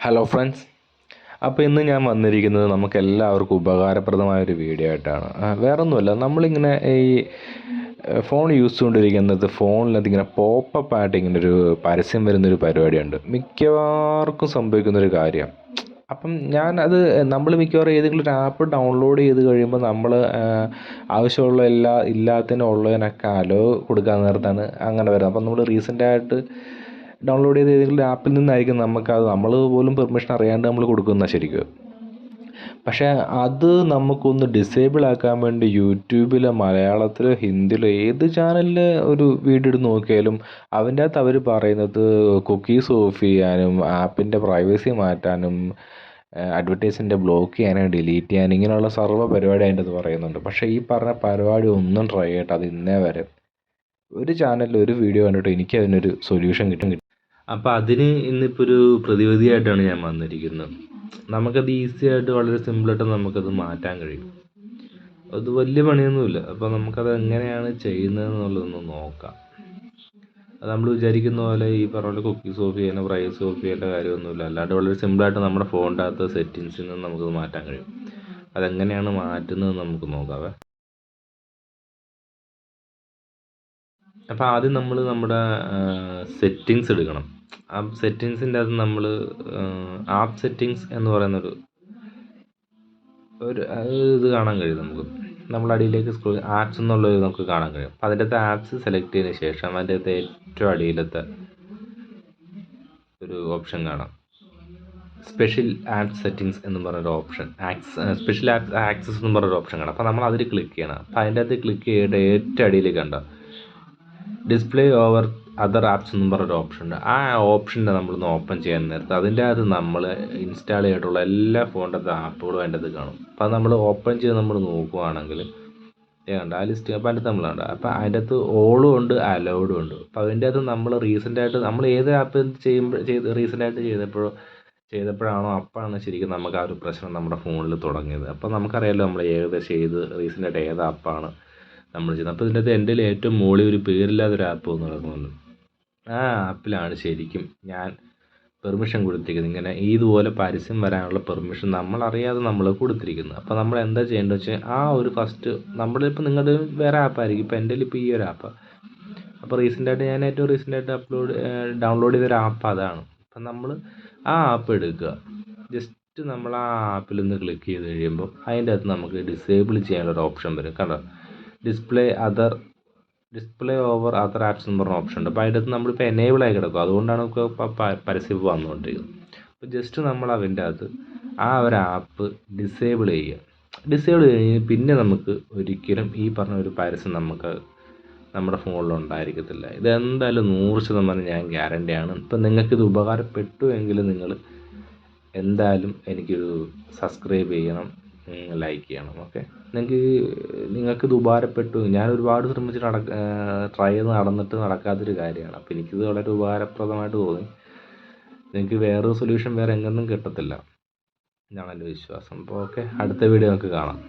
Hello friends, അപ്പോൾ ഇന്ന് ഞാൻ വന്നിരിക്കുന്നത് നമുക്കെല്ലാവർക്കും ഉപകാരപ്രദമായൊരു വീഡിയോ ആയിട്ടാണ്. വേറൊന്നുമല്ല, നമ്മളിങ്ങനെ ഈ ഫോൺ യൂസ് ചെയ്തുകൊണ്ടിരിക്കുന്നത് ഫോണിനകത്ത് ഇങ്ങനെ പോപ്പപ്പ് ആയിട്ട് ഇങ്ങനെ ഒരു പരസ്യം വരുന്നൊരു പരിപാടിയുണ്ട്. മിക്കവാർക്കും സംഭവിക്കുന്നൊരു കാര്യം. അപ്പം നമ്മൾ മിക്കവാറും ഏതെങ്കിലും ഒരു ആപ്പ് ഡൗൺലോഡ് ചെയ്ത് കഴിയുമ്പോൾ നമ്മൾ ആവശ്യമുള്ള ഇല്ലാത്തതിനും ഉള്ളതിനൊക്കെ അലോ കൊടുക്കാൻ നേരത്താണ് അങ്ങനെ വരുന്നത്. അപ്പം നമ്മൾ റീസെൻ്റായിട്ട് ഡൗൺലോഡ് ചെയ്ത് ഏതെങ്കിലും ആപ്പിൽ നിന്നായിരിക്കും നമുക്കത് നമ്മൾ പോലും പെർമിഷൻ അറിയാണ്ട് നമ്മൾ കൊടുക്കുന്ന ശരിക്കും. പക്ഷേ അത് നമുക്കൊന്ന് ഡിസേബിൾ ആക്കാൻ വേണ്ടി യൂട്യൂബിലോ മലയാളത്തിലോ ഹിന്ദിയിലോ ഏത് ചാനലിൽ ഒരു വീഡിയോ എടുത്ത് നോക്കിയാലും അതിൻ്റെ അകത്ത് അവർ പറയുന്നത് കുക്കീസ് ഓഫ് ചെയ്യാനും ആപ്പിൻ്റെ പ്രൈവസി മാറ്റാനും അഡ്വർടൈസിൻ്റെ ബ്ലോക്ക് ചെയ്യാനും ഡിലീറ്റ് ചെയ്യാനും ഇങ്ങനെയുള്ള സർവ്വ പരിപാടി അതിൻ്റെ അത് പറയുന്നുണ്ട്. പക്ഷേ ഈ പറഞ്ഞ പരിപാടി ഒന്നും ട്രൈ ചെയ്തിട്ട് അത് ഇന്നേ വരെ ഒരു ചാനലിൽ ഒരു വീഡിയോ കണ്ടിട്ട് എനിക്ക് അതിനൊരു സൊല്യൂഷൻ കിട്ടും. അപ്പോൾ അതിന് ഇന്നിപ്പോൾ ഒരു പ്രതിവിധിയായിട്ടാണ് ഞാൻ വന്നിരിക്കുന്നത്. നമുക്കത് ഈസി ആയിട്ട് വളരെ സിമ്പിളായിട്ട് നമുക്കത് മാറ്റാൻ കഴിയും. അത് വലിയ പണിയൊന്നുമില്ല. അപ്പോൾ നമുക്കത് എങ്ങനെയാണ് ചെയ്യുന്നതെന്നുള്ളതൊന്ന് നോക്കാം. അത് നമ്മൾ വിചാരിക്കുന്ന പോലെ ഈ പറഞ്ഞ പോലെ കുക്കീസ് ഓഫ് ചെയ്യാനോ പ്രൈവസി ഓഫ് ചെയ്യേണ്ട കാര്യമൊന്നുമില്ല. അല്ലാണ്ട് വളരെ സിമ്പിളായിട്ട് നമ്മുടെ ഫോണിൻ്റെ അകത്ത് സെറ്റിങ്സിൽ നിന്ന് നമുക്കത് മാറ്റാൻ കഴിയും. അതെങ്ങനെയാണ് മാറ്റുന്നത് നമുക്ക് നോക്കാവേ. അപ്പോൾ ആദ്യം നമ്മൾ നമ്മുടെ സെറ്റിങ്സ് എടുക്കണം. ആ സെറ്റിങ്സിൻ്റെ അകത്ത് നമ്മൾ ആപ്പ് സെറ്റിങ്സ് എന്ന് പറയുന്നൊരു ഇത് കാണാൻ കഴിയും നമുക്ക്. നമ്മൾ അടിയിലേക്ക് സ്ക്രോൾ ആപ്സ് എന്നുള്ളത് നമുക്ക് കാണാൻ കഴിയും. അപ്പോൾ അതിൻ്റെ അകത്ത് ആപ്സ് സെലക്ട് ചെയ്തതിന് ശേഷം അതിൻ്റെ അകത്ത് ഏറ്റവും അടിയിലത്തെ ഒരു ഓപ്ഷൻ കാണാം, സ്പെഷ്യൽ ആപ്പ് സെറ്റിങ്സ് എന്ന് പറഞ്ഞൊരു ഓപ്ഷൻ, സ്പെഷ്യൽ ആപ്പ് ആക്സസ് എന്ന് പറഞ്ഞൊരു ഓപ്ഷൻ കാണാം. അപ്പോൾ നമ്മൾ അതിൽ ക്ലിക്ക് ചെയ്യണം. അപ്പോൾ അതിൻ്റെ അകത്ത് ക്ലിക്ക് ചെയ്തിട്ട് ഏറ്റവും അടിയിലേക്ക് കണ്ടോ ഡിസ്പ്ലേ ഓവർ അതർ ആപ്സ് എന്ന് പറഞ്ഞൊരു ഓപ്ഷൻ ഉണ്ട്. ആ ഓപ്ഷൻ്റെ നമ്മളൊന്ന് ഓപ്പൺ ചെയ്യാൻ നേരത്ത് അതിൻ്റെ അകത്ത് നമ്മൾ ഇൻസ്റ്റാൾ ചെയ്തിട്ടുള്ള എല്ലാ ഫോണിൻ്റെ ആപ്പുകളും അതിൻ്റെ അത് കാണും. അപ്പോൾ അത് നമ്മൾ ഓപ്പൺ ചെയ്ത് നമ്മൾ നോക്കുകയാണെങ്കിൽ ഉണ്ട് ആ ലിസ്റ്റ്. അപ്പോൾ അതിൻ്റെ നമ്മൾ ഉണ്ട്. അപ്പോൾ അതിൻ്റെ അകത്ത് ഓളും ഉണ്ട് അലൗഡും ഉണ്ട്. അപ്പോൾ അതിൻ്റെ അകത്ത് നമ്മൾ റീസെൻ്റായിട്ട് നമ്മൾ ഏത് ആപ്പ് റീസെൻ്റായിട്ട് ചെയ്തപ്പോഴാണോ അപ്പോഴാണ് ശരിക്കും നമുക്ക് ആ ഒരു പ്രശ്നം നമ്മുടെ ഫോണിൽ തുടങ്ങിയത്. അപ്പോൾ നമുക്കറിയാമല്ലോ നമ്മൾ ഏകദേശം റീസെൻ്റായിട്ട് ഏത് ആപ്പാണ് നമ്മൾ ചെയ്യുന്നത്. അപ്പോൾ ഇതിൻ്റെ അകത്ത് എൻ്റെ ഏറ്റവും മുകളിൽ ഒരു പേരില്ലാത്തൊരു ആപ്പ് വന്ന് നടക്കുന്നുണ്ട്. ആ ആപ്പിലാണ് ശരിക്കും ഞാൻ പെർമിഷൻ കൊടുത്തിരിക്കുന്നത്. ഇങ്ങനെ ഇതുപോലെ പരസ്യം വരാനുള്ള പെർമിഷൻ നമ്മളറിയാതെ നമ്മൾ കൊടുത്തിരിക്കുന്നത്. അപ്പോൾ നമ്മൾ എന്താ ചെയ്യേണ്ടത് വെച്ചാൽ ആ ഒരു ഫസ്റ്റ് നമ്മളിപ്പോൾ നിങ്ങളുടെ വേറെ ആപ്പായിരിക്കും. ഇപ്പോൾ എൻ്റെ ഇപ്പോൾ ഈ ഒരു ആപ്പ്. അപ്പോൾ ഞാൻ ഏറ്റവും റീസെൻ്റായിട്ട് ഡൗൺലോഡ് ചെയ്തൊരു ആപ്പ് അതാണ്. അപ്പം നമ്മൾ ആ ആപ്പ് എടുക്കുക. ജസ്റ്റ് നമ്മൾ ആ ആപ്പിൽ നിന്ന് ക്ലിക്ക് ചെയ്ത് കഴിയുമ്പോൾ അതിൻ്റെ അകത്ത് നമുക്ക് ഡിസേബിൾ ചെയ്യാനുള്ളൊരു ഓപ്ഷൻ വരും. കണ്ടോ, ഡിസ്പ്ലേ ഓവർ അതർ ആപ്സ് എന്ന് പറഞ്ഞ ഓപ്ഷൻ ഉണ്ട്. അപ്പോൾ അതിൻ്റെ അകത്ത് നമ്മളിപ്പോൾ എനേബിൾ ആയി കിടക്കും. അതുകൊണ്ടാണ് ഇപ്പോൾ പരസ്യം വന്നുകൊണ്ടിരിക്കുന്നത്. അപ്പോൾ ജസ്റ്റ് നമ്മൾ അതിൻ്റെ അകത്ത് ആ ഒരു ആപ്പ് ഡിസേബിൾ കഴിഞ്ഞ് പിന്നെ നമുക്ക് ഒരിക്കലും ഈ പറഞ്ഞ ഒരു പരസ്യം നമുക്ക് നമ്മുടെ ഫോണിൽ ഉണ്ടായിരിക്കത്തില്ല. ഇതെന്തായാലും 100% ഞാൻ ഗ്യാരണ്ടിയാണ്. ഇപ്പം നിങ്ങൾക്കിത് ഉപകാരപ്പെട്ടു എങ്കിൽ നിങ്ങൾ എന്തായാലും എനിക്കൊരു സബ്സ്ക്രൈബ് ചെയ്യണം, ലൈക്ക് ചെയ്യണം. ഓക്കെ, നിങ്ങൾക്കിത് ഉപകാരപ്പെട്ടു. ഞാൻ ഒരുപാട് ശ്രമിച്ച് ട്രൈ ചെയ്ത് നടന്നിട്ട് നടക്കാത്തൊരു കാര്യമാണ്. അപ്പോൾ എനിക്കിത് വളരെ ഉപകാരപ്രദമായിട്ട് തോന്നി. നിങ്ങൾക്ക് വേറൊരു സൊല്യൂഷൻ വേറെ എങ്ങൊന്നും കിട്ടത്തില്ല എന്നാണ് എൻ്റെ വിശ്വാസം. അപ്പോൾ ഓക്കെ, അടുത്ത വീഡിയോ നമുക്ക് കാണാം.